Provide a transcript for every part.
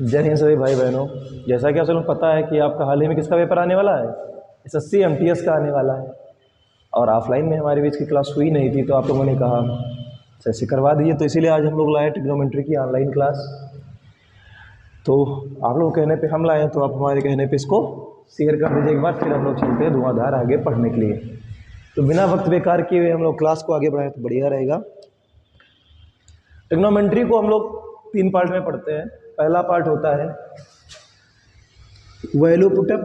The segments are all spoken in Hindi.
जय हिंद सभी भाई बहनों। जैसा कि आप सबको पता है कि आपका हाल ही में किसका पेपर आने वाला है, एसएससी एमटीएस का आने वाला है। और ऑफलाइन में हमारे बीच की क्लास हुई नहीं थी, तो आप लोगों ने कहा ऐसे करवा दीजिए, तो इसीलिए आज हम लोग लाए ट्रिग्नोमेट्री की ऑनलाइन क्लास। तो आप लोग कहने पे हम लाए हैं, तो आप हमारे कहने पे इसको शेयर कर दीजिए एक बार, फिर हम लोग चलते हैं धुआंधार आगे पढ़ने के लिए। तो बिना वक्त बेकार किए हुए हम लोग क्लास को आगे बढ़ाएं तो बढ़िया रहेगा। ट्रिग्नोमेट्री को हम लोग 3 पार्ट में पढ़ते हैं। पहला पार्ट होता है वैल्यू पुटअप,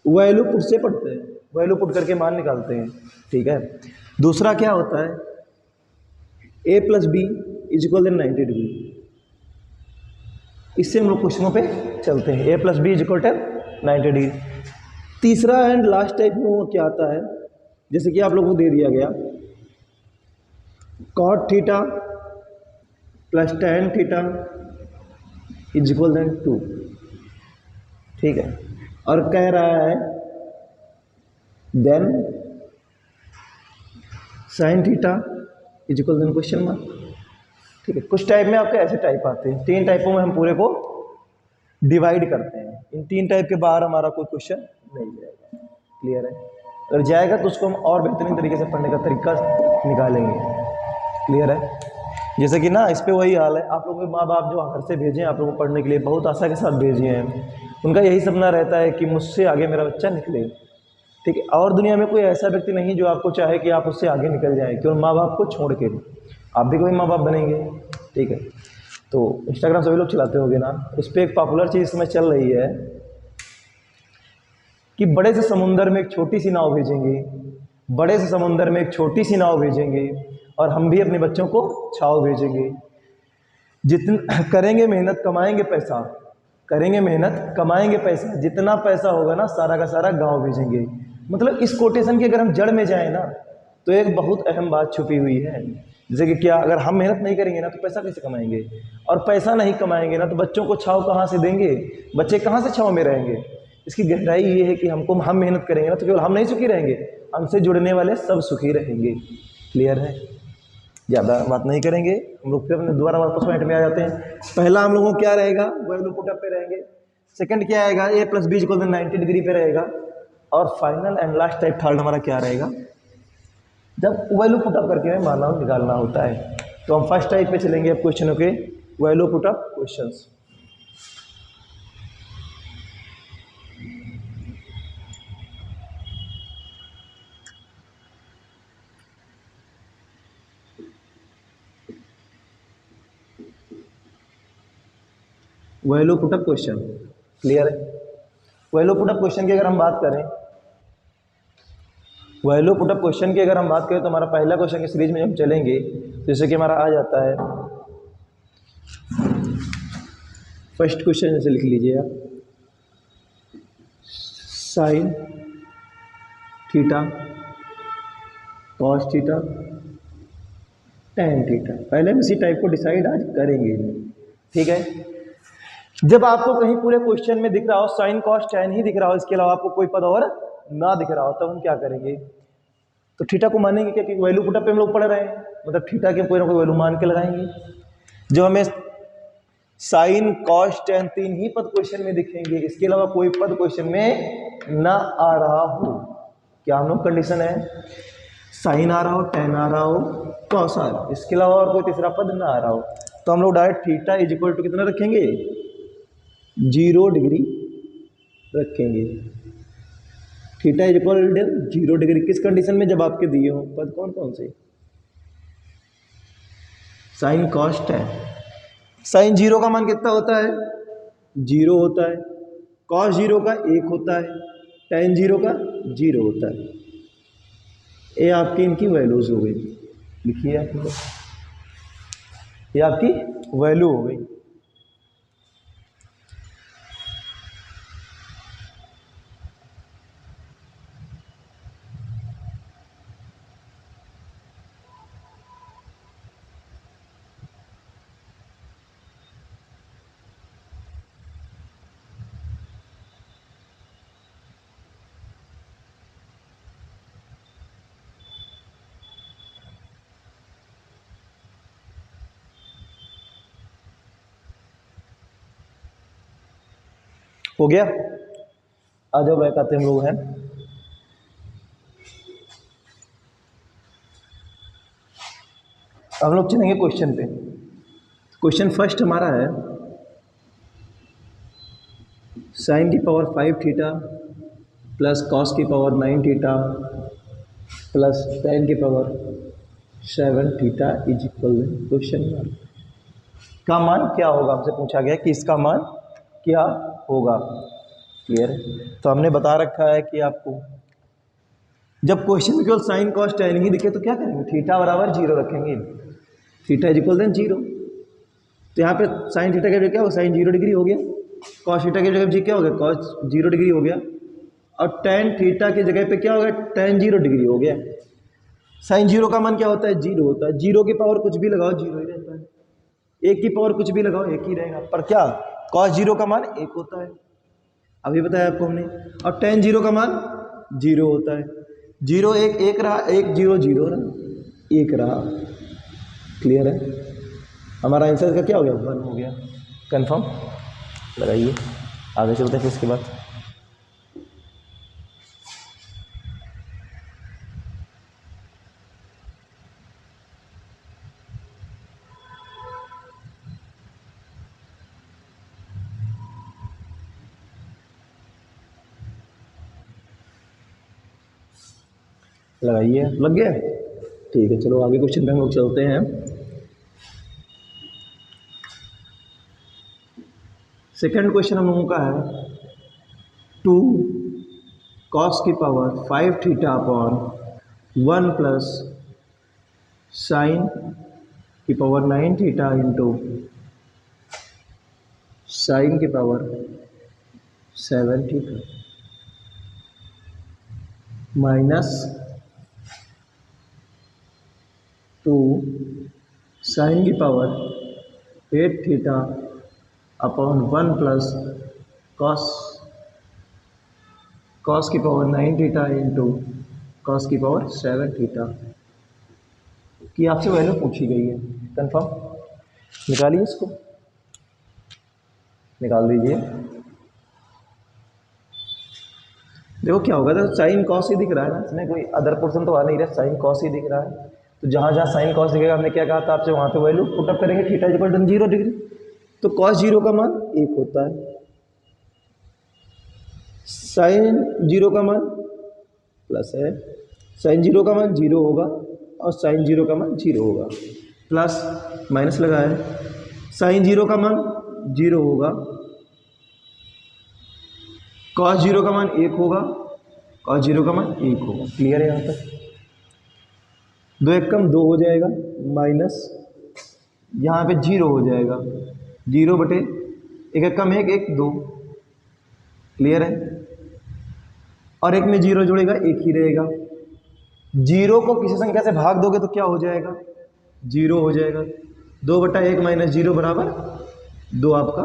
वैल्यू पुट से पढ़ते हैं, वैल्यू पुट करके मान निकालते हैं, ठीक है। दूसरा क्या होता है, a plus B is equal 90 degree. इससे हम लोग क्वेश्चनों पे चलते हैं, a plus B is equal 90 degree. तीसरा एंड लास्ट टाइप में वो क्या आता है, जैसे कि आप लोगों को दे दिया गया cot theta plus tan theta is equal 2, ठीक है। और कह रहा है then sine theta is equal question mark, ठीक है। कुछ टाइप में आपके ऐसे टाइप आते हैं, 3 टाइपों में हम पूरे को डिवाइड करते हैं। इन 3 टाइप के बाहर हमारा कोई क्वेश्चन नहीं जाएगा, क्लियर है। अगर जाएगा तो उसको हम और बेहतरीन तरीके से पढ़ने का तरीका निकालेंगे, क्लियर है। जैसे कि ना इस पे वही हाल है, आप लोगों के माँ बाप जो घर से भेजे आप लोगों को पढ़ने के लिए, बहुत आशा के साथ भेजे हैं। उनका यही सपना रहता है कि मुझसे आगे मेरा बच्चा निकले, ठीक है। और दुनिया में कोई ऐसा व्यक्ति नहीं जो आपको चाहे कि आप उससे आगे निकल जाएं, केवल माँ बाप को छोड़ के। आप भी कोई माँ बाप बनेंगे, ठीक है। तो इंस्टाग्राम सभी लोग चलाते होंगे ना, उस पर एक पॉपुलर चीज़ इसमें चल रही है कि बड़े से समुंदर में एक छोटी सी नाव भेजेंगे, बड़े से समुंदर में एक छोटी सी नाव भेजेंगे, और हम भी अपने बच्चों को छाव भेजेंगे। जितना करेंगे मेहनत कमाएंगे पैसा, करेंगे मेहनत कमाएंगे पैसा, जितना पैसा होगा ना सारा का सारा गांव भेजेंगे। मतलब इस कोटेशन की अगर हम जड़ में जाए ना, तो एक बहुत अहम बात छुपी हुई है। जैसे कि क्या, अगर हम मेहनत नहीं करेंगे ना तो पैसा कैसे कमाएंगे, और पैसा नहीं कमाएंगे ना तो बच्चों को छाव कहाँ से देंगे, बच्चे कहाँ से छाव में रहेंगे। इसकी गहराई ये है कि हम मेहनत करेंगे ना तो केवल हम नहीं सुखी रहेंगे, हमसे जुड़ने वाले सब सुखी रहेंगे, क्लियर है। ज़्यादा बात नहीं करेंगे, हम लोग फिर अपने दोबारा वापस पॉइंट में आ जाते हैं। पहला हम लोगों को क्या रहेगा, वैल्यू पुटअप पे रहेंगे। सेकंड क्या आएगा, a plus B equal 90 degree पे रहेगा। और final and last type third हमारा क्या रहेगा, जब वैल्यू पुटअप करके हमें मानना निकालना होता है। तो हम फर्स्ट टाइप पे चलेंगे अब क्वेश्चनों के, value put up questions. Value put up question, clear है। वैल्यू पुटअप क्वेश्चन की अगर हम बात करें, वैल्यू पुटअप क्वेश्चन की अगर हम बात करें तो हमारा पहला क्वेश्चन की सीरीज में हम चलेंगे, जैसे कि हमारा आ जाता है फर्स्ट क्वेश्चन, जैसे लिख लीजिए आप, sine theta cos theta tan theta. पहले हम इसी टाइप को डिसाइड आज करेंगे, ठीक है। जब आपको कहीं पूरे क्वेश्चन में दिख रहा हो साइन कॉस टैन ही दिख रहा हो, इसके अलावा आपको कोई पद और ना दिख रहा हो, तब हम क्या करेंगे, तो थीटा को मानेंगे, क्योंकि वैल्यू पुटअप पे हम लोग पढ़ रहे हैं, मतलब थीटा के कोई ना कोई वैल्यू मान के लगाएंगे। जो हमें साइन कॉस टैन 3 ही पद क्वेश्चन में दिखेंगे, इसके अलावा कोई पद क्वेश्चन में ना आ रहा हो, क्या हम लोग कंडीशन है, साइन आ रहा हो, टैन आ रहा हो, कॉस आ रहा हो, इसके अलावा और कोई तीसरा पद ना आ रहा हो, तो हम लोग direct theta is equal to कितना रखेंगे, 0 डिग्री रखेंगे। थीटा इज इक्वल 0 डिग्री किस कंडीशन में, जब आपके दिए हो पद कौन कौन से, साइन कॉस टैन। साइन 0 का मान कितना होता है, 0 होता है। कॉस 0 का 1 होता है। टैन 0 का 0 होता है। ये आपकी इनकी वैल्यूज हो गई, लिखिए आप लोग, ये आपकी वैल्यू हो गई। हो गया। आ जाओ बैक आते हम लोग हैं हम लोग चलेंगे क्वेश्चन पे। क्वेश्चन फर्स्ट हमारा है साइन की पावर 5 थीटा प्लस कॉस की पावर 9 थीटा प्लस टेन की power 7 theta is equal question mark का मान क्या होगा, हमसे पूछा गया कि इसका मान क्या होगा। क्लियर है। तो हमने बता रखा है कि आपको जब क्वेश्चन में केवल साइन कॉस टेन ही दिखे तो क्या करेंगे, थीटा बराबर 0 रखेंगे, थीटा इज इक्वल 0। तो यहाँ पे साइन थीटा की जगह क्या होगा, साइन 0 डिग्री हो गया, कॉस थीटा की जगह जी क्या हो गया, कॉस 0 डिग्री हो गया, और टेन थीटा की जगह पे क्या हो गया, टेन 0 डिग्री हो गया। साइन 0 का मान क्या होता है, 0 होता है। 0 की पावर कुछ भी लगाओ 0 ही रहता है, 1 की पावर कुछ भी लगाओ 1 ही रहेगा, पर क्या कॉस 0 का मान 1 होता है, अभी बताया आपको हमने। और टेन 0 का मान 0 होता है। 0 1 1 रहा, 1 0 0 रहा, 1 रहा। क्लियर है। हमारा आंसर का क्या हो गया, 1 हो गया। कंफर्म लगाइए, आगे चलते हैं फिर इसके बाद। लगाइए, लग गया, ठीक है। चलो आगे क्वेश्चन पे हम लोग चलते हैं। सेकंड क्वेश्चन हम लोगों का है 2 कॉस की power 5 theta upon 1 plus sign की पावर 9 थीटा इंटू साइन की पावर 7 थीटा माइनस 2 साइन की power 8 theta upon 1 plus cos की पावर 9 थीटा इंटू कॉस की पावर 7 थीटा की आपसे वैल्यू पूछी गई है। कंफर्म निकालिए, इसको निकाल दीजिए। देखो क्या होगा, तो साइन कॉस ही दिख रहा है ना, इसमें कोई अदर पोर्शन तो आ नहीं रहा, साइन कॉस ही दिख रहा है। तो जहाँ जहाँ साइन कॉस दिखेगा, हमने क्या कहा था आपसे, वहाँ पे वैल्यू पुटअप करेंगे, theta is equal to 0 degree. तो कॉस 0 का मान 1 होता है, साइन 0 का मान प्लस है, साइन 0 का मान 0 होगा और साइन 0 का मान 0 होगा, प्लस माइनस लगा है, साइन 0 का मान 0 होगा, कॉस 0 का मान 1 होगा, कॉस 0 का मान 1 होगा। क्लियर है यहाँ तक। 2 1 कम 2 हो जाएगा, माइनस यहाँ पे 0 हो जाएगा, 0 बटे 1 1 कम 1 1 2। क्लियर है। और 1 में 0 जुड़ेगा 1 ही रहेगा। 0 को किसी संख्या से भाग दोगे तो क्या हो जाएगा, 0 हो जाएगा। 2 बटा 1 माइनस 0 बराबर 2 आपका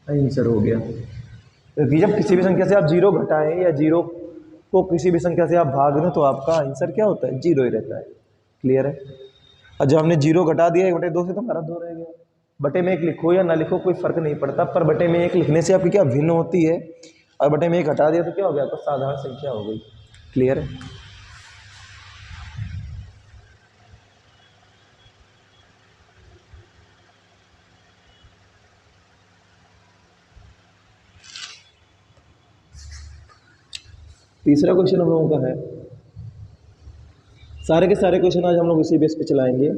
आंसर हो गया। क्योंकि जब किसी भी संख्या से आप 0 घटाएं या 0 को किसी भी संख्या से आप भाग दें तो आपका आंसर क्या होता है, 0 ही रहता है। क्लियर है। और जब हमने 0 घटा दिया 1 बटे 2 से तो हमारा 2 रह गया। बटे में 1 लिखो या ना लिखो कोई फर्क नहीं पड़ता, पर बटे में 1 लिखने से आपकी क्या भिन्न होती है, और बटे में 1 हटा दिया तो क्या हो गया, आपका साधारण संख्या हो गई। क्लियर है। तीसरा क्वेश्चन हम लोगों का है, सारे के सारे क्वेश्चन आज हम लोग इसी बेस पे चलाएंगे।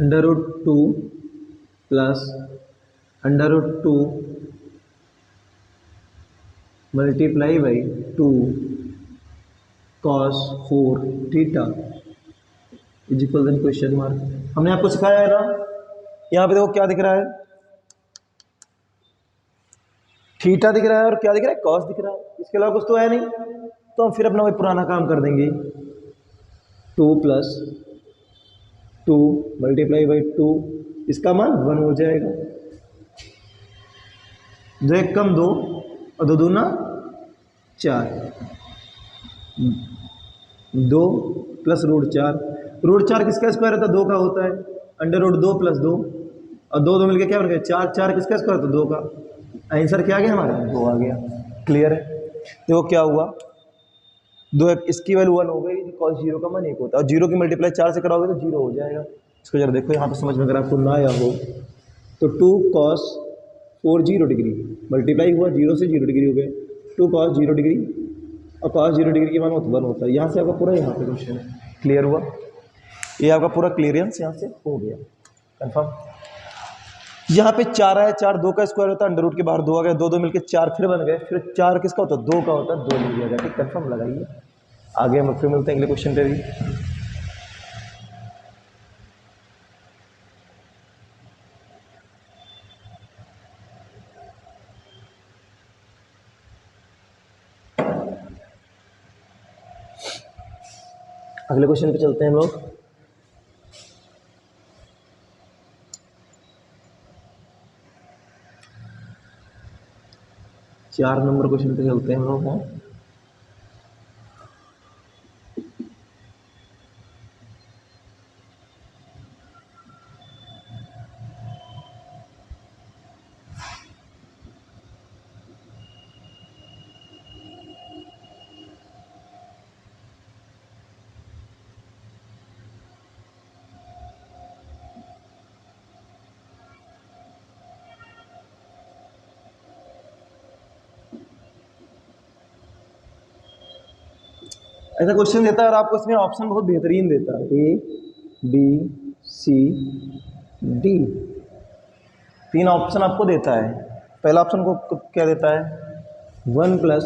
√2 plus √2 multiply by 2 cos 4 theta is equal question mark. हमने आपको सिखाया है ना, यहाँ पे देखो क्या दिख रहा है, थीटा दिख रहा है और क्या दिख रहा है, कॉस दिख रहा है, इसके अलावा कुछ तो है नहीं। तो हम फिर अपना वही पुराना काम कर देंगे, 2 प्लस 2 मल्टीप्लाई बाई 2, इसका मान 1 हो जाएगा। 2 1 कम 2 और 2 दूना 4, 2 प्लस √4 रूट 4 किसका स्क्वायर होता है? 2 का होता है। अंडर रूट 2 प्लस 2 और 2 2 मिलकर क्या बन गया? 4। 4 किसका स्क्वायर होता है? 2 का। आंसर क्या आ गया हमारा? 2 आ गया। क्लियर है? देखो क्या हुआ, 2 इसकी वैल्यू 1 हो गई, कॉस 0 का मान 1 होता है, और 0 की मल्टीप्लाई 4 से कराओगे तो 0 हो जाएगा। इसको जरा देखो यहाँ पे समझ में अगर आपको ना आया हो तो 2 cos 4 0 डिग्री मल्टीप्लाई हुआ 0 से 0 डिग्री हो गए, 2 cos 0 डिग्री और cos 0 डिग्री के मान 1 होता है। यहाँ से आपका पूरा यहाँ पे क्वेश्चन है। क्लियर हुआ? ये आपका पूरा क्लियरेंस यहाँ से हो गया। कंफर्म? यहाँ पे 4 आया, 4 2 का स्क्वायर होता है, अंडर रूट के बाहर 2 आ गया, 2 2 मिलकर 4 फिर बन गए, फिर 4 किसका होता है? 2 का होता है, 2 लिख दिया जाए। कंफर्म लगाइए। आगे हम फिर मिलते हैं अगले क्वेश्चन पे भी। अगले क्वेश्चन पे चलते हैं हम लोग। चार नंबर क्वेश्चन पे चलते हैं हम लोग। ऐसा क्वेश्चन देता है और आपको इसमें ऑप्शन बहुत बेहतरीन देता है, A B C D, 3 option आपको देता है। पहला ऑप्शन को क्या देता है? 1 plus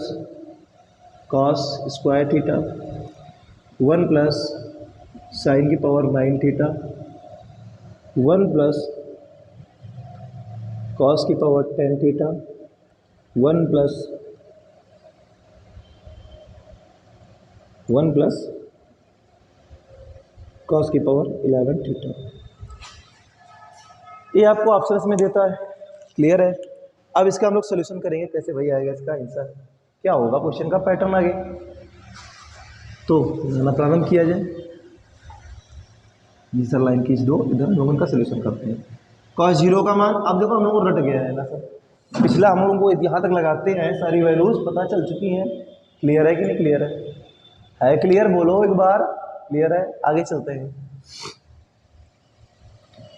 cos square theta, 1 plus sign की पावर 9 थीटा, 1 प्लस कॉस की पावर 10 थीटा, 1 प्लस कॉस की पावर 11 थीटा। ये आपको ऑप्शंस में देता है। क्लियर है? अब इसका हम लोग सोल्यूशन करेंगे कैसे भाई आएगा इसका आंसर, क्या होगा क्वेश्चन का पैटर्न आगे। तो ना प्रारंभ किया जाए, ये सर लाइन खींच दो, इधर हम लोगों का सोल्यूशन करते हैं। कॉस 0 का मान, अब देखो हम लोग को रट गया है ना सर, पिछला हम लोगों को यहाँ तक लगाते हैं, सारी वैल्यूज पता चल चुकी हैं। क्लियर है कि नहीं? क्लियर है क्लियर? बोलो एक बार। क्लियर है? आगे चलते हैं।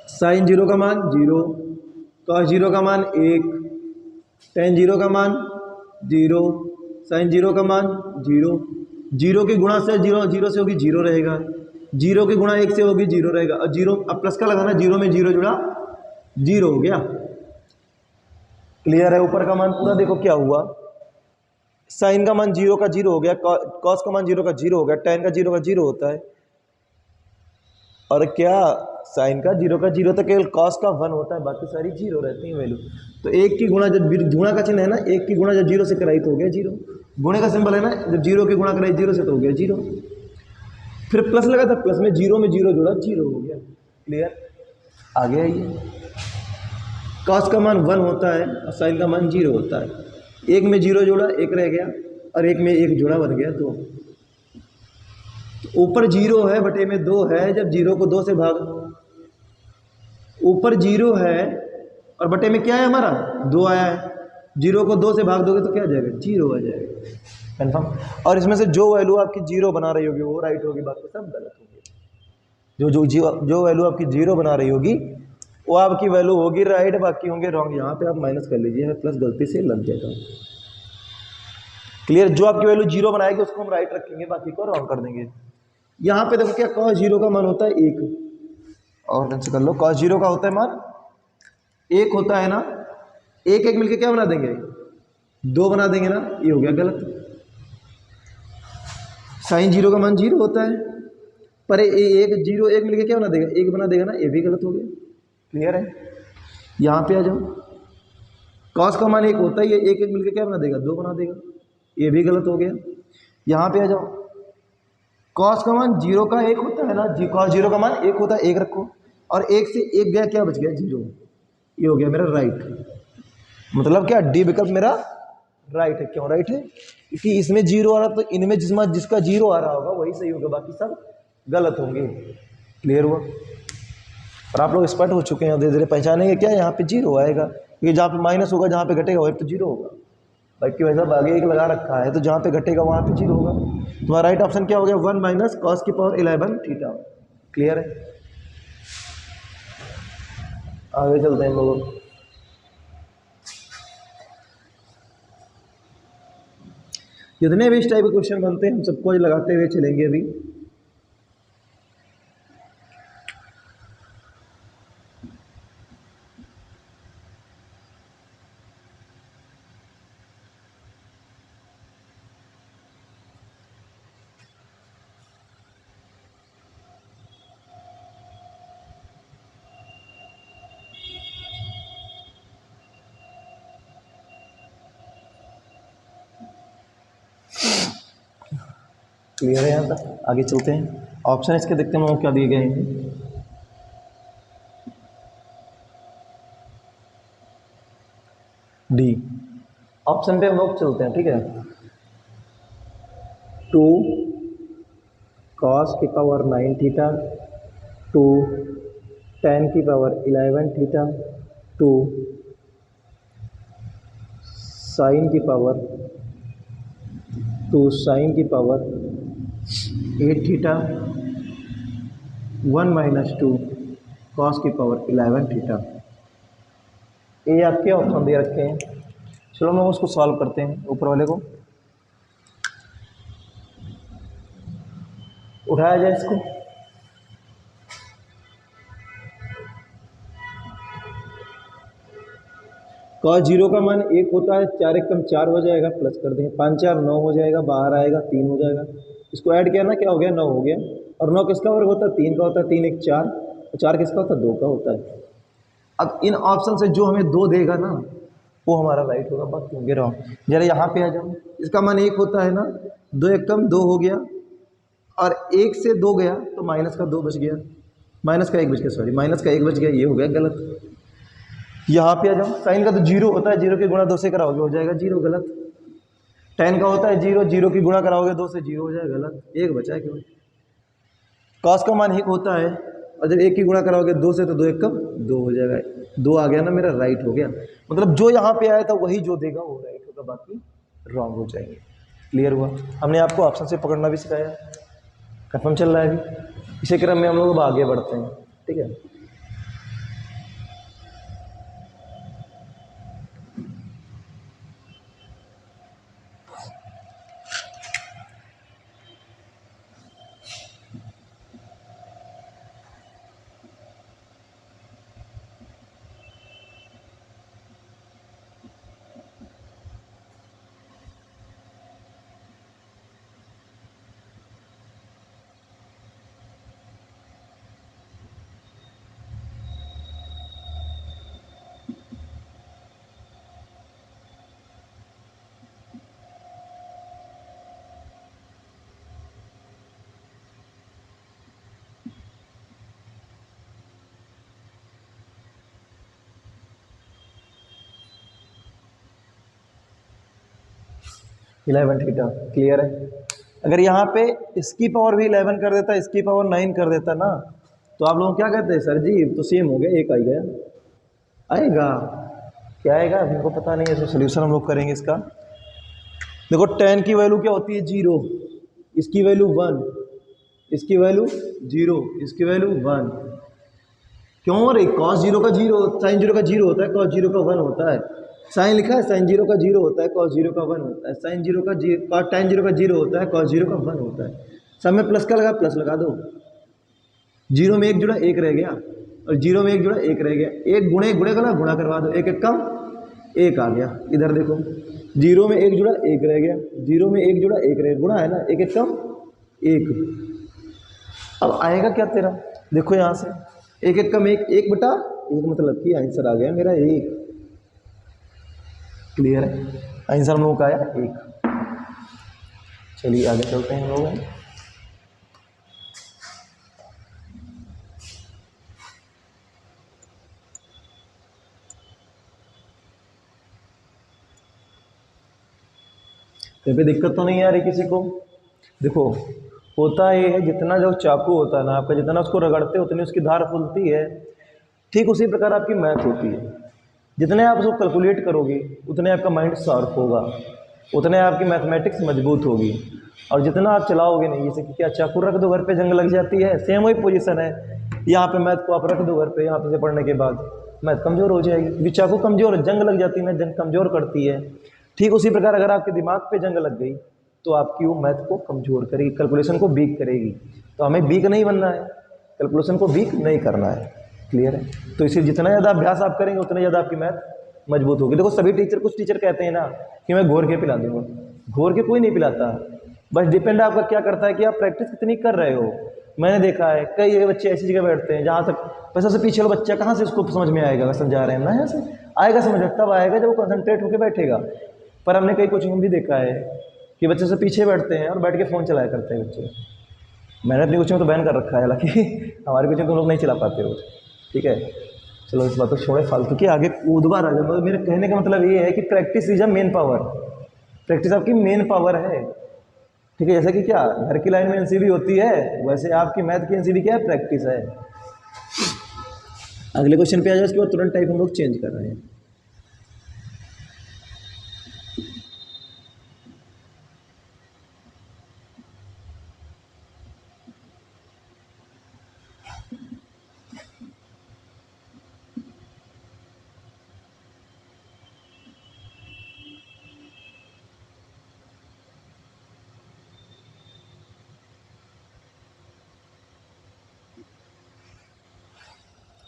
साइन 0 का मान 0, कॉस 0 का मान 1, टेन 0 का मान 0, साइन 0 का मान 0, 0 की गुणा से 0 0 से होगी 0 रहेगा, 0 की गुणा 1 से होगी 0 रहेगा, और 0 अब प्लस का लगाना, 0 में 0 जुड़ा 0 हो गया। क्लियर है? ऊपर का मान पूरा देखो क्या हुआ, साइन का मान 0 का 0 हो गया, कॉस का मान 0 का 0 हो गया, टेन का 0 का 0 होता है, और क्या साइन का 0 का 0 तो केवल कॉस का 1 होता है, बाकी सारी 0 रहती है वैल्यू। तो 1 की गुणा जब गुणा का चिन्ह है ना, 1 की गुणा जब 0 से कराई तो हो गया 0, गुणे का सिंबल है ना, जब 0 की गुणा कराई 0 से तो हो गया 0, फिर प्लस लगा था, प्लस में 0 जुड़ा 0 हो गया। क्लियर? आगे आइए। कॉस का मान 1 होता है और साइन का मान 0 होता है, 1 में 0 जोड़ा 1 रह गया, और 1 में 1 जोड़ा बन गया 2। ऊपर 0 है, बटे में 2 है, जब 0 को 2 से भाग, ऊपर 0 है और बटे में क्या है हमारा 2 आया है, 0 को 2 से भाग दोगे तो क्या आ जाएगा? 0 आ जाएगा। कन्फर्म? और इसमें से जो वैल्यू आपकी 0 बना रही होगी वो राइट होगी, बाकी सब गलत होगी। जो वैल्यू आपकी 0 बना रही होगी वो आपकी वैल्यू होगी राइट, बाकी होंगे रॉन्ग। यहाँ पे आप माइनस कर लीजिए, प्लस गलती से लग जाएगा। क्लियर? जो आपकी वैल्यू 0 बनाएगी उसको हम राइट रखेंगे, बाकी को रॉन्ग कर देंगे। यहाँ पे देखो क्या, कॉस 0 का मान होता है 1, और कैंसिल कर लो, कॉस 0 का होता है मान 1 होता है ना, 1 1 मिलके क्या बना देंगे? 2 बना देंगे ना, ये हो गया गलत। साइन 0 का मान 0 होता है, पर 1 0 1 मिलके क्या बना देगा? 1 बना देगा ना, ये भी गलत हो गया। क्लियर है? यहाँ पे आ जाओ, कॉस का मान 1 होता है, ये 1 1 मिलके क्या बना देगा? 2 बना देगा, ये भी गलत हो गया। यहाँ पे आ जाओ, कॉस का मान 0 का 1 होता है ना, कॉस 0 का मान 1 होता है, 1 रखो, और 1 से 1 गया, क्या बच गया? 0। ये हो गया मेरा राइट। मतलब क्या, डी विकल्प मेरा राइट है। क्यों राइट है? क्योंकि इसमें 0 आ रहा, तो इनमें जिसका 0 आ रहा होगा वही सही होगा, बाकी सब गलत होंगे। क्लियर हुआ? और आप लोग एक्सपर्ट हो चुके हैं, धीरे धीरे पहचानेंगे क्या यहाँ पे जीरो आएगा, क्योंकि जहाँ पे माइनस होगा जहाँ पे घटेगा वहीं पे जीरो होगा। बाकी वैसा आगे एक लगा रखा है, तो जहाँ पे घटेगा वहाँ पे जीरो होगा। तुम्हारा राइट ऑप्शन क्या हो गया? 1 माइनस कॉस की पावर 11 थीटा। क्लियर है? आगे चलते हैं लोग। जितने भी इस टाइप के क्वेश्चन बनते हैं हम सबको आज लगाते हुए चलेंगे अभी। क्लियर है? यहाँ तक आगे चलते हैं। ऑप्शन इसके देखते हैं क्या दिए गए हैं। डी ऑप्शन पे हम लोग चलते हैं, ठीक है। 2 कॉस की पावर 9 थीटा, 2 tan की पावर 11 थीटा, 2 साइन की पावर 8 थीटा, 1 माइनस 2 कॉस की पावर 11 थीटा। ये आपके ऑप्शन दे रखे हैं। चलो हम उसको सॉल्व करते हैं। ऊपर वाले को उठाया जाए इसको। कॉस जीरो का मान 1 होता है, 4 1 कम 4 हो जाएगा, प्लस कर देंगे 5 4 9 हो जाएगा, बाहर आएगा 3 हो जाएगा। इसको ऐड किया ना, क्या हो गया? 9 हो गया। और 9 किसका वर्ग होता है? 3 का होता है। 3 1 4, और 4 किसका होता है? 2 का होता है। अब इन ऑप्शन से जो हमें 2 देगा ना वो हमारा राइट होगा, बाकी होंगे रॉन्ग। जरा यहाँ पे आ जाओ। इसका मान 1 होता है ना, 2 1 कम 2 हो गया, और 1 से 2 गया तो माइनस का 2 बच गया, माइनस का 1 बच गया, सॉरी माइनस का 1 बच गया, ये हो गया गलत। यहाँ पे आ जाओ। साइन का तो जीरो होता है, जीरो की गुणा 2 से कराओगे हो जाएगा जीरो, गलत। tan का होता है जीरो, जीरो की गुणा कराओगे 2 से, जीरो हो जाएगा, गलत। 1 बचा है केवल। cos का मान 1 होता है, और जब 1 की गुणा कराओगे 2 से तो 2 1 कम 2 हो जाएगा, 2 आ गया ना, मेरा राइट हो गया। मतलब जो यहाँ पे आया था वही जो देगा वो राइट होगा, बाकी रॉन्ग हो जाएंगे। क्लियर हुआ? हमने आपको ऑप्शन से पकड़ना भी सिखाया, कंफर्म चल रहा है अभी। इसी क्रम में हम लोग अब आगे बढ़ते हैं, ठीक है। 11 थीटा। क्लियर है? अगर यहाँ पे इसकी पावर भी 11 कर देता, इसकी पावर 9 कर देता ना, तो आप लोग क्या कहते हैं? सर जी तो सेम हो गया, एक आ गया। आएगा क्या आएगा हमको पता नहीं है, तो सोल्यूशन हम लोग करेंगे इसका। देखो tan की वैल्यू क्या होती है? जीरो, इसकी वैल्यू 1, इसकी वैल्यू 0, इसकी वैल्यू 1। क्यों? अरे cos जीरो का जीरो, साइन जीरो का जीरो होता है, cos जीरो का 1 होता है। साइन लिखा है, साइन जीरो का जीरो होता है, cos जीरो का 1 होता है। साइन जीरो का जीरो, tan जीरो का जीरो होता है, cos जीरो का 1 होता है। सब में प्लस का लगा, प्लस लगा दो। जीरो में 1 जुड़ा 1 रह गया, और जीरो में 1 जुड़ा 1 रह गया। 1 गुणे गुणे का ना गुणा करवा दो, 1 1 कम 1 आ गया। इधर देखो, जीरो में 1 जुड़ा 1 रह गया, जीरो में 1 जुड़ा 1 रह गया, गुणा है ना, 1 1 कम 1। अब आएगा क्या तेरा? देखो यहाँ से 1 1 कम 1, 1 बटा 1, मतलब कि आंसर आ गया मेरा 1। क्लियर है? आंसर हम लोगों का आया 1। चलिए आगे चलते हैं हम लोग। कहीं पे दिक्कत तो नहीं आ रही किसी को? देखो होता ये है, जितना जो चाकू होता है ना आपका, जितना उसको रगड़ते उतनी उसकी धार फूलती है। ठीक उसी प्रकार आपकी मैथ होती है, जितने आप उसको कैलकुलेट करोगे उतने आपका माइंड शार्प होगा, उतने आपकी मैथमेटिक्स मजबूत होगी। और जितना आप चलाओगे नहीं, जैसे कि क्या चाकू रख दो घर पे जंग लग जाती है, सेम वही पोजीशन है। यहाँ पे मैथ को आप रख दो घर पे, यहाँ पे से पढ़ने के बाद मैथ कमज़ोर हो जाएगी, क्योंकि चाकू कमज़ोर, जंग लग जाती है ना, जंग कमज़ोर करती है। ठीक उसी प्रकार अगर आपके दिमाग पे जंग लग गई तो आपकी वो मैथ को कमज़ोर करेगी, कैलकुलेशन को वीक करेगी। तो हमें वीक नहीं बनना है, कैलकुलेशन को वीक नहीं करना है। क्लियर है? तो इसलिए जितना ज़्यादा अभ्यास आप करेंगे उतना ज़्यादा आपकी मैथ मजबूत होगी। देखो सभी टीचर, कुछ टीचर कहते हैं ना कि मैं घोर के पिला दूंगा, घोर के कोई नहीं पिलाता। बस डिपेंड आपका क्या करता है कि आप प्रैक्टिस कितनी कर रहे हो। मैंने देखा है कई बच्चे ऐसी जगह बैठते हैं जहाँ तक पैसा से पीछे वाला बच्चा कहाँ से उसको समझ में आएगा, अगर समझा रहे हैं ना, यहाँ से आएगा समझ में तब आएगा जब वो कंसंट्रेट होकर बैठेगा। पर हमने कई कोचिंग में भी देखा है कि बच्चे से पीछे बैठते हैं और बैठ के फ़ोन चलाया करते हैं बच्चे। मैंने अपनी कोचिंग में तो बैन कर रखा है, हालांकि हमारी कोचिंग तो लोग नहीं चला पाते रोज। ठीक है, चलो इस बात को छोड़े, फालतू की आगे दोबारा आ जाए। मेरे कहने का मतलब ये है कि practice is a main power, practice आपकी मेन पावर है। ठीक है, जैसे कि क्या घर की लाइन में एनसीबी होती है, वैसे आपकी मैथ की एनसीबी क्या है, प्रैक्टिस है। अगले क्वेश्चन पे आ जाए, उसके बाद तुरंत टाइप हम लोग चेंज कर रहे हैं।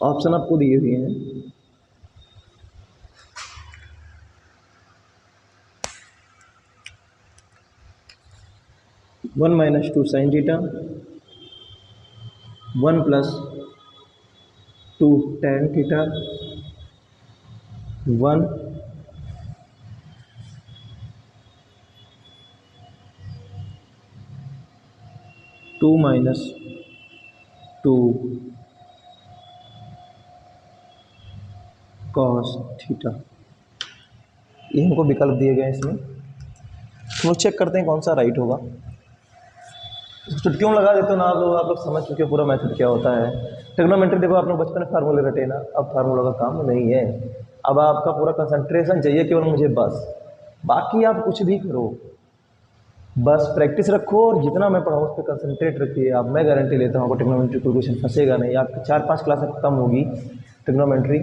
ऑप्शन आपको दिए हुए हैं। One minus two sine theta, one plus two tan theta, one two minus two cos theta. ये हमको विकल्प दिए गए हैं इसमें, तो चेक करते हैं कौन सा राइट होगा। चुटकियों लगा देते हो ना आप लोग समझ चुके हो पूरा मेथड क्या होता है। ट्रिग्नोमेट्री देखो, आप लोग बचपन में फार्मूले रटे ना, अब फार्मूला का काम नहीं है। अब आपका पूरा कंसंट्रेशन चाहिए केवल मुझे बस, बाकी आप कुछ भी करो, बस प्रैक्टिस रखो और जितना मैं पढ़ाऊँ उस पर कंसंट्रेट रखिए आप। मैं गारंटी लेता हूँ आपको ट्रिग्नोमेट्री कोई क्वेश्चन फंसेगा नहीं। आपकी 4-5 क्लास खत्म होगी ट्रिग्नोमेट्री,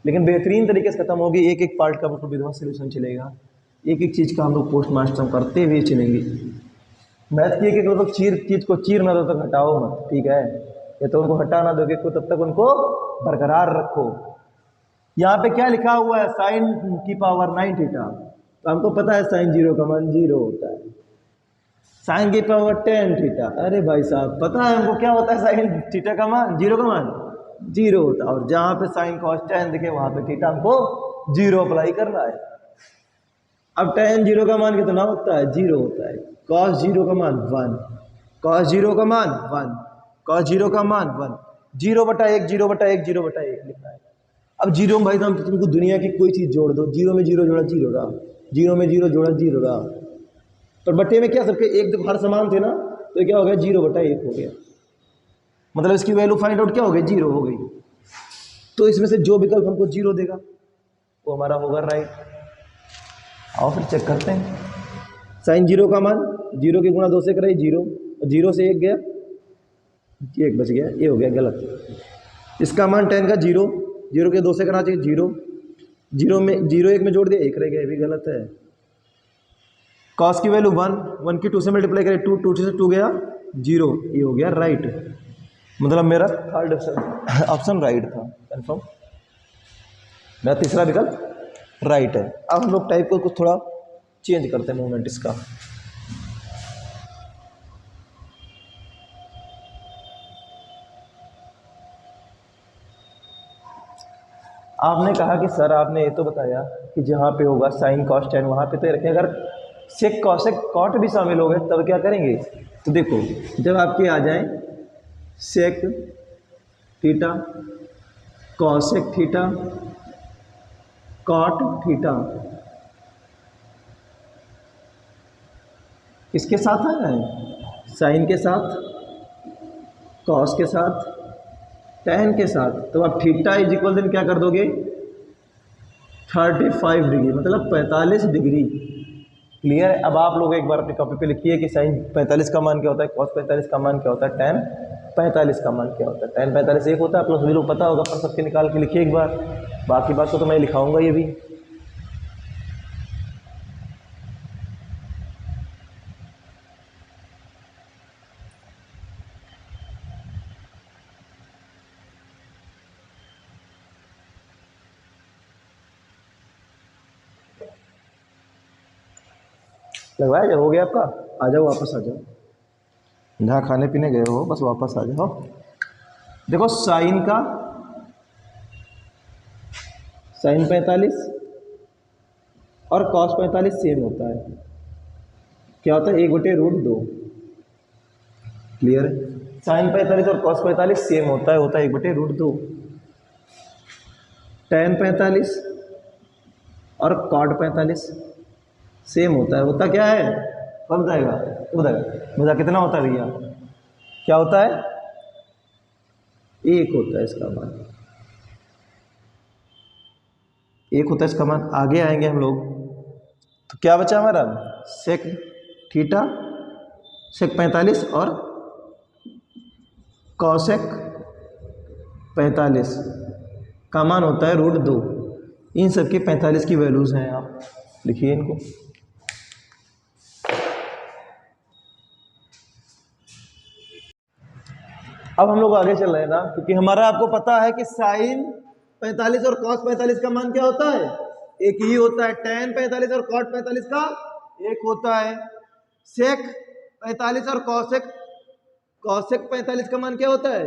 लेकिन बेहतरीन तरीके से खत्म होगी। एक एक पार्ट का आपको विधवा सोल्यूशन चलेगा, एक एक चीज़ का हम लोग पोस्ट मास्टर करते हुए चलेंगे। मैथ की एक एक मतलब चीज़ को चीर ना दो तक हटाओ मत, ठीक है? या तो उनको हटा ना दोगे तब तक उनको बरकरार रखो। यहाँ पे क्या लिखा हुआ है, साइन की पावर 9 थीटा, तो हमको पता है साइन जीरो का मान जीरो होता है। साइन की पावर 10 थीटा, अरे भाई साहब पता है हमको क्या होता है, साइन थीटा का मान जीरो का मान जीरो होता है। और जहाँ पे साइन कॉस 10 दिखे वहाँ पे थीटा हमको जीरो अप्लाई करना है। अब tan जीरो का मान कितना होता है, जीरो होता है। cos जीरो का मान 1, cos जीरो का मान 1, cos जीरो का मान 1, 0/1, 0/1, 0/1 लिखना है। अब जीरो में भाई साहब तुमको दुनिया की कोई चीज़ जोड़ दो, जीरो में जीरो जोड़ा जीरो रहा, जीरो में जीरो जोड़ा जीरो रहा। पर बटे में क्या सबके एक हर समान थे ना, तो क्या हो गया, 0/1 हो गया। मतलब इसकी वैल्यू फाइंड आउट क्या हो गई, जीरो हो गई। तो इसमें से जो विकल्प हमको जीरो देगा वो हमारा होगा राइट। आओ फिर चेक करते हैं। साइन जीरो का मान जीरो के गुणा 2 से कराई जीरो, और जीरो से एक गया, एक बच गया, ये हो गया गलत। इसका मान 10 का जीरो, जीरो के 2 से करना चाहिए जीरो, जीरो में जीरो एक में जोड़ दिया, एक रह गया, ये भी गलत है। कॉस की वैल्यू 1, 1 की 2 से मल्टीप्लाई करें 2, 2 से 2 गया जीरो, ये हो गया राइट। मतलब मेरा थर्ड ऑप्शन राइट था, कन्फर्म। मेरा तीसरा विकल्प राइट है। अब हम लोग टाइप को कुछ थोड़ा चेंज करते हैं मूवमेंट इसका। आपने कहा कि सर आपने ये तो बताया कि जहाँ पे होगा साइन कॉस टेन वहाँ पे तो ये रखें, अगर सेक कॉसेक कॉट भी शामिल हो गए तब क्या करेंगे। तो देखो जब आपके आ जाए sec theta, cosec theta, cot theta, इसके साथ आ जाए साइन के साथ, कॉस के साथ, tan के साथ, तो आप थीटा इज इक्वल देन क्या कर दोगे 35 डिग्री, मतलब 45 डिग्री। क्लियर है। अब आप लोग एक बार अपनी कॉपी पे लिखिए कि साइन 45 का मान क्या होता है, कॉस 45 का मान क्या होता है, tan 45 का मान क्या होता है। tan 45 एक होता है, आप लोग सभी लोग पता होगा, पर सबके निकाल के लिखिए एक बार। बाकी बात को तो मैं लिखाऊंगा ये भी। लगवाया जाए, हो गया आपका। आ जाओ वापस आ जाओ, जहाँ खाने पीने गए हो बस वापस आ जाओ। देखो साइन 45 और कॉस 45 सेम होता है। क्या होता है, 1/√2। क्लियर है। साइन 45 और कॉस 45 सेम होता है 1/√2। tan 45 और कॉट 45 सेम होता क्या है, कब जाएगा उधर मुझे कितना होता है भैया, क्या होता है, 1 होता है इसका मान, 1 होता है इसका मान। आगे आएंगे हम लोग, तो क्या बचा हमारा, सेक थीटा, सेक 45 और कॉसेक 45 का मान होता है √2। इन सब की 45 की वैल्यूज़ हैं, आप लिखिए इनको। अब हम लोग आगे चल रहे हैं ना, क्योंकि हमारा आपको पता है कि साइन 45 और कॉस 45 का मान क्या होता है, एक ही होता है। tan 45 और कॉट 45 का एक होता है। सेक 45 और कॉसेक 45 का मान क्या होता है,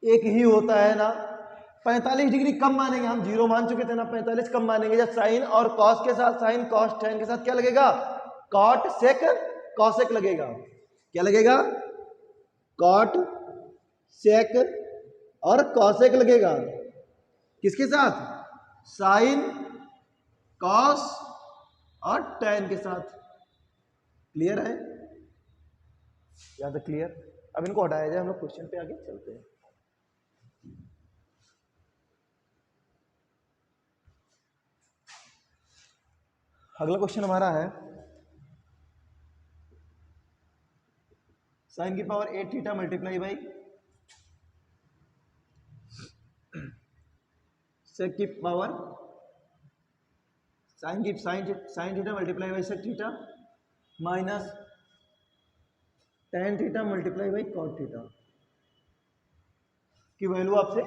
एक ही होता है ना। 45 डिग्री कब मानेंगे, हम 0 मान चुके थे ना, 45 कब मानेंगे, जब साइन और कॉस के साथ, साइन कॉस tan के साथ क्या लगेगा, कॉट सेक कॉसेक लगेगा। क्या लगेगा, कॉट सेक और कॉसेक लगेगा। किसके साथ, साइन कॉस और tan के साथ। क्लियर है, या तो क्लियर। अब इनको हटाया जाए, हम लोग क्वेश्चन पे आगे चलते हैं। अगला क्वेश्चन हमारा है, साइन की power 8 theta multiply by sec की power sine theta multiply by sec theta minus tan theta multiply by cot theta की वैल्यू आपसे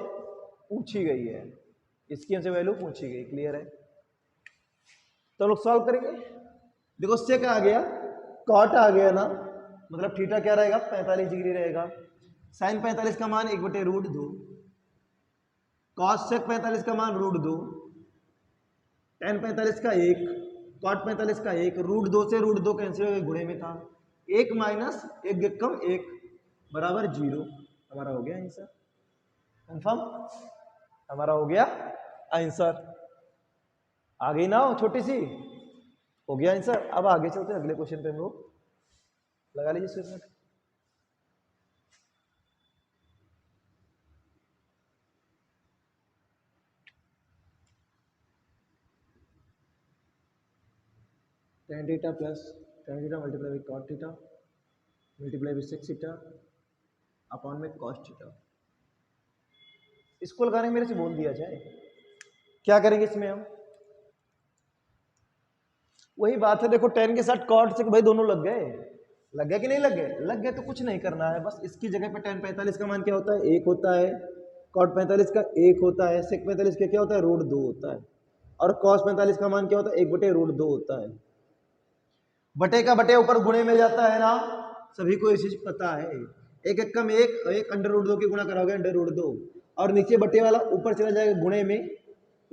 पूछी गई है, इसकी हमसे वैल्यू पूछी गई। क्लियर है, तो लोग सॉल्व करेंगे। देखो सेक आ गया, कॉट आ गया ना, मतलब थीटा क्या रहेगा, 45 डिग्री रहेगा। साइन 45 का मान 1/√2, कॉस सेक 45 का मान √2, tan 45 का 1, कॉट 45 का 1, √2 से √2 कैंसिल हो गया, गुणे में था। 1 माइनस 1 कम 1 बराबर 0। हमारा हो गया आंसर, कंफर्म, हमारा हो गया आंसर। आ गई ना छोटी सी, हो गया आंसर। अब आगे चलते हैं अगले क्वेश्चन पे, हम लोग लगा लीजिए स्विच में। tan theta plus tan theta multiply by cot theta multiply by sec theta upon में कॉस थीटा। इसको लगाने मेरे से बोल दिया जाए, क्या करेंगे इसमें हम, वही बात है। देखो tan के साथ कॉट से भाई दोनों लग गए, लग गए कि नहीं लग गए, लग गए तो कुछ नहीं करना है, बस इसकी जगह पे tan 45 का मान क्या होता है, 1 होता है। कॉट 45 का 1 होता है। सेक 45 का क्या होता है, √2 होता है। और कॉस 45 का मान क्या होता है, 1/√2 होता है। बटे का बटे ऊपर गुणे में जाता है ना, सभी को ये चीज पता है। एक एक कम एक √2 की गुणा कराओगे √2, और नीचे बटे वाला ऊपर चला जाएगा गुणे में,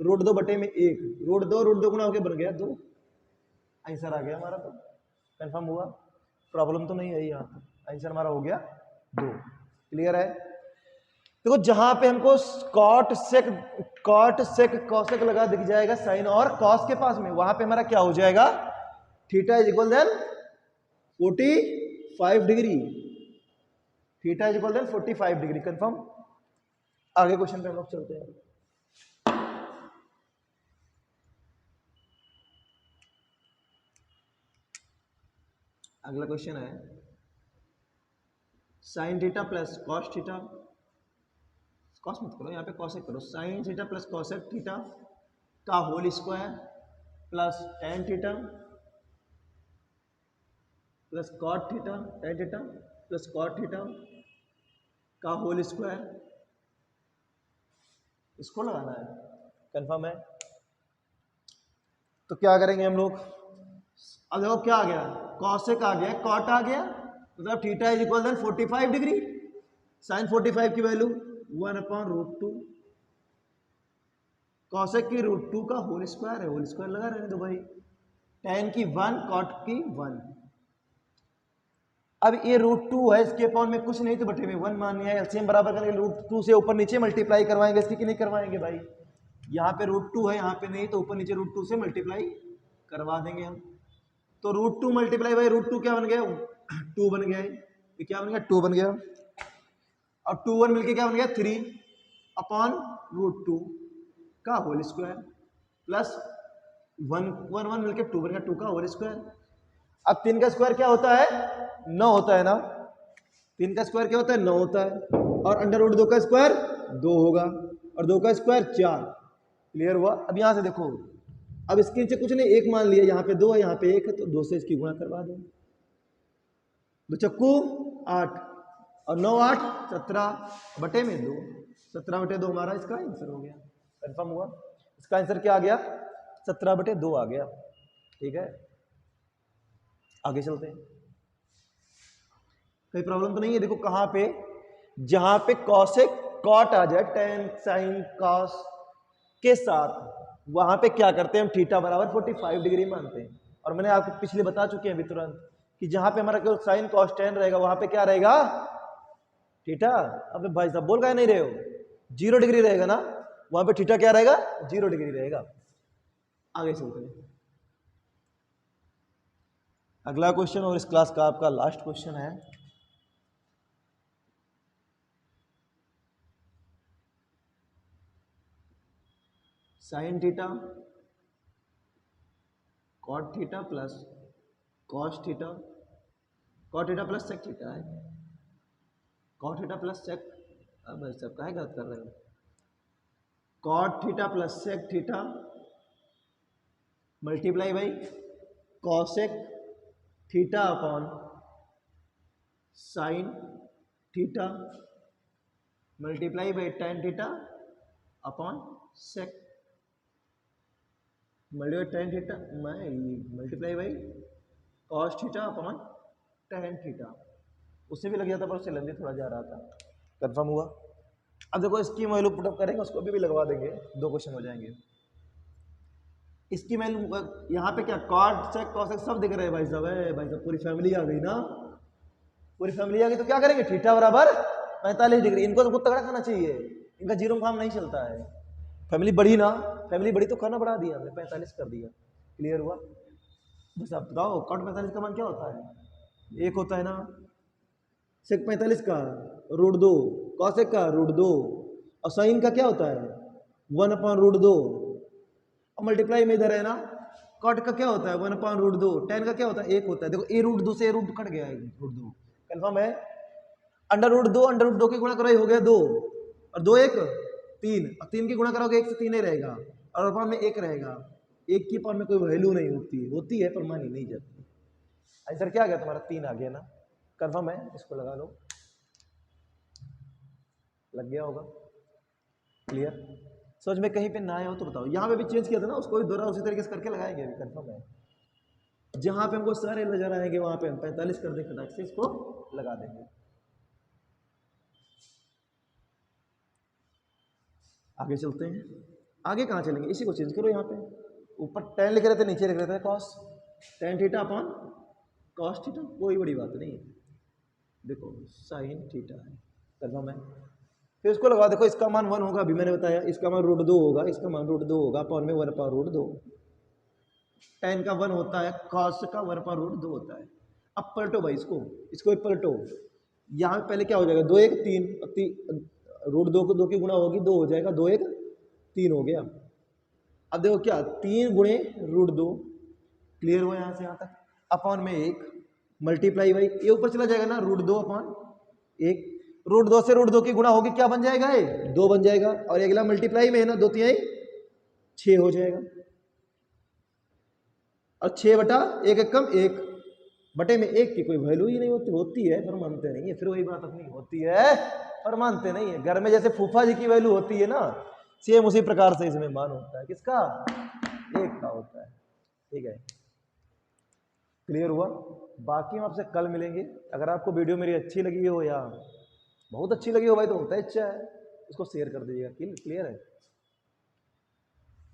√2 बटे में 1, √2 गुणा होकर बन गया 2। आंसर आ गया हमारा, तो कंफर्म हुआ, प्रॉब्लम तो नहीं आई यहाँ पर, आंसर हमारा हो गया 2। क्लियर है। देखो जहां पे हमको कॉट सेक कॉसेक लगा दिख जाएगा साइन और कॉस के पास में, वहां पे हमारा क्या हो जाएगा, theta is equal then 45 degree, theta is equal to 45 degree. Confirm. आगे क्वेश्चन पे हम लोग चलते हैं। अगला क्वेश्चन है sine theta plus cos theta, cos मत करो यहाँ पे कॉसेक करो, sine theta plus cosec theta का whole square plus tan theta plus cot theta, tan theta plus cot theta का होल स्क्वायर, इसको लगाना है। कंफर्म है। तो क्या करेंगे हम लोग, अब देखो क्या आ गया, कॉसेक आ गया, कॉट आ गया, मतलब theta is equal 45 degree, sine 45 की वैल्यू 1/√2, कॉसेक की √2 का होल स्क्वायर है, होल स्क्वायर लगा रहने दो भाई, टेन की 1, कॉट की 1। अब ये √2 है, इसके अपॉन में कुछ नहीं तो बटे में 1 मान लिया, एलसीएम बराबर करके √2 से ऊपर नीचे मल्टीप्लाई करवाएंगे, इसकी कि नहीं करवाएंगे भाई, यहाँ पे √2 है, यहाँ पे नहीं, तो ऊपर नीचे √2 से मल्टीप्लाई करवा देंगे हम। तो √2 मल्टीप्लाई बाई √2 क्या बन गया, 2 बन गया, ये क्या बन गया, 2 बन गया, और 2 1 मिलके क्या बन गया, 3/√2 का होल स्क्वायर प्लस 1 1 1 मिलके 2 बन गया, 2 का होल स्क्वायर। अब 3 का स्क्वायर क्या होता है, 9 होता है ना, 3 का स्क्वायर क्या होता है, 9 होता है, और √2 का स्क्वायर 2 होगा, और 2 का स्क्वायर 4। क्लियर हुआ। अब यहां से देखो, अब इसके नीचे कुछ नहीं, एक मान लिया, यहाँ पे 2 है, यहाँ पे 1 है, तो 2 से इसकी गुणा करवा दो, 2 चक्कू 8 और 9 8 17 बटे में 2, 17 बटे 2 हमारा इसका आंसर हो गया। कंफर्म हुआ। इसका आंसर क्या आ गया, 17 बटे 2 आ गया। ठीक है, आगे चलते हैं। कोई प्रॉब्लम तो नहीं है। देखो कहां पे, जहां पे कॉसेक कॉट आ जाए टेन साइन कॉस के साथ, वहां पे क्या करते हैं हम, थीटा बराबर 45 डिग्री मानते हैं। और मैंने आपको पिछले बता चुके हैं अभी तुरंत कि जहां पे हमारा केवल साइन कॉस टेन रहेगा, वहां पे क्या रहेगा, थीटा। अब भाई साहब बोल का नहीं रहे हो, 0 डिग्री रहेगा ना, वहां पे थीटा क्या रहेगा, 0 डिग्री रहेगा। आगे चलते हैं। अगला क्वेश्चन और इस क्लास का आपका लास्ट क्वेश्चन है, sine theta cot theta plus cos theta, cot theta plus sec theta है, कॉट थीटा प्लस सेक, अब सब काहे गलत कर रहे हो, cot theta plus sec theta multiply by cosec theta upon sine theta multiply by tan theta upon sec, tan theta multiply by cos theta upon tan theta, उससे भी लग जाता पर उससे लंबी थोड़ा जा रहा था। कंफर्म हुआ। अब देखो इसकी वैल्यू पुटअप करेंगे, उसको भी लगवा देंगे, 2 क्वेश्चन हो जाएंगे। इसकी वैल्यू यहाँ पे क्या, कॉट सेक कॉस सेक सब दिख रहे हैं भाई साहब, भाई साहब पूरी फैमिली आ गई ना, पूरी फैमिली आ गई, तो क्या करेंगे, थीटा बराबर 45 डिग्री। इनको तो कुछ तगड़ा खाना चाहिए, इनका जीरो में काम नहीं चलता है। फैमिली बढ़ी ना, फैमिली बढ़ी तो खाना बढ़ा दिया हमने, 45 कर दिया। क्लियर हुआ। बस आप बताओ कॉट 45 का मान क्या होता है, 1 होता है ना, सेक 45 का √2, कॉसेक का √2, और साइन का क्या होता है 1/√2, और मल्टीप्लाई में इधर है ना, कॉट का क्या होता है 1/√2, टेन का क्या होता है 1 होता है। देखो ए √2 से √2 कट गया है, √2 कंफर्म है। √2 की गुणा करो हो गया 2, और 2 1 3, और 3 की गुणा करोगे 1 से 3 ही रहेगा, और अपॉन में 1 रहेगा, 1 की अपॉन में कोई वैल्यू नहीं होती है पर मानी नहीं जाती। आंसर क्या आ गया तुम्हारा, 3 आ गया ना। कंफर्म है, इसको लगा लो, लग गया होगा। क्लियर। समझ में कहीं पे ना आए हो तो बताओ, यहाँ पे भी चेंज किया था ना, उसको भी दोहरा उसी तरीके से करके लगाएंगे अभी। कंफर्म है, जहां पे हमको सारे नजर आएंगे वहां पे हम 45 कर देंगे, फटाक से इसको लगा देंगे। आगे चलते हैं। आगे कहाँ चलेंगे, इसी को चेंज करो, यहाँ पे ऊपर टेन लिख रहे थे, नीचे लिख रहे थे cos, ten theta upon cos theta, कोई बड़ी बात नहीं है। देखो साइन थीटा है, कंफर्म है। फिर इसको लगा, देखो इसका मान 1 होगा, अभी मैंने बताया, इसका मान √2 होगा, इसका मान √2 होगा, अपॉन में 1/√2, टेन का 1 होता है, कॉस का 1/√2 होता है। अब पलटो भाई इसको, इसको एक पलटो। यहाँ पहले क्या हो जाएगा, 2 1 3, रूट 2 को 2 की गुणा होगी 2 हो जाएगा, 2 1 3 हो गया। अब देखो क्या 3 गुणे रूट 2, क्लियर हुआ यहाँ से यहाँ तक। अपॉन में 1 मल्टीप्लाई बाई, ये ऊपर चला जाएगा ना, रूट 2 अपॉन 1, रूट 2 से रूट 2 की गुणा होगी, क्या बन जाएगा ये 2 बन जाएगा, और अगला मल्टीप्लाई में है ना, 2 3 6 हो जाएगा, और 6 बटा 1 एक कम 1 बटे में 1 की कोई वैल्यू ही नहीं होती, होती है पर मानते नहीं है। फिर वही बात अपनी, होती है पर मानते नहीं है। घर में जैसे फूफा जी की वैल्यू होती है ना, सेम उसी प्रकार से इसमें मान होता है, किसका, 1 का होता है। ठीक है, क्लियर हुआ। बाकी हम आपसे कल मिलेंगे। अगर आपको वीडियो मेरी अच्छी लगी हो या बहुत अच्छी लगी हो भाई, तो होता है अच्छा है, इसको शेयर कर दीजिएगा। क्लियर है,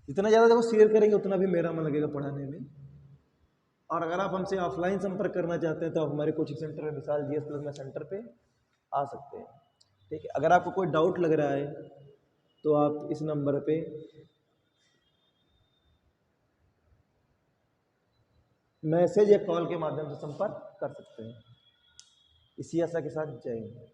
जितना ज़्यादा देखो शेयर करेंगे उतना भी मेरा मन लगेगा पढ़ाने में। और अगर आप हमसे ऑफलाइन संपर्क करना चाहते हैं तो आप हमारे कोचिंग सेंटर में, विशाल GS प्लस में सेंटर पे आ सकते हैं। ठीक है, अगर आपको कोई डाउट लग रहा है तो आप इस नंबर पे मैसेज या कॉल के माध्यम से संपर्क कर सकते हैं। इसी आशा के साथ जय हिंद।